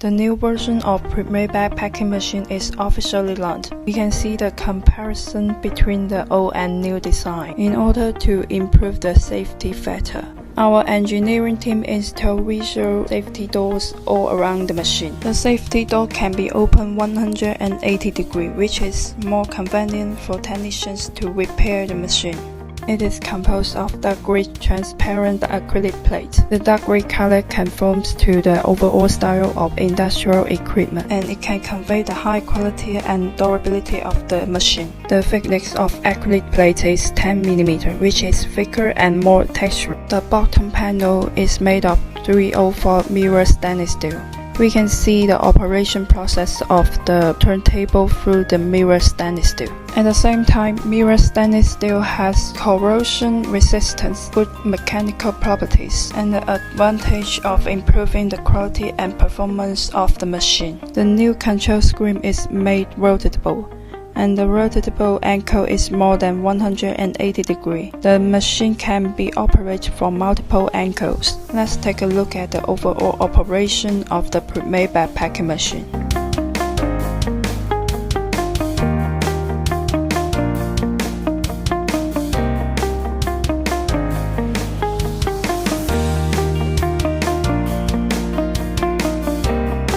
The new version of pre-made backpacking machine is officially launched. We can see the comparison between the old and new design in order to improve the safety factor. Our engineering team installed visual safety doors all around the machine. The safety door can be opened 180 degrees, which is more convenient for technicians to repair the machine. It is composed of dark gray transparent acrylic plate. The dark gray color conforms to the overall style of industrial equipment, and it can convey the high quality and durability of the machine. The thickness of acrylic plate is 10 mm, which is thicker and more textured. The bottom panel is made of 304 mirror stainless steel. We can see the operation process of the turntable through the mirror stainless steel. At the same time, mirror stainless steel has corrosion resistance, good mechanical properties, and the advantage of improving the quality and performance of the machine. The new control screen is made rotatable, and the rotatable angle is more than 180 degrees. The machine can be operated from multiple angles. Let's take a look at the overall operation of the pre-made backpacking machine.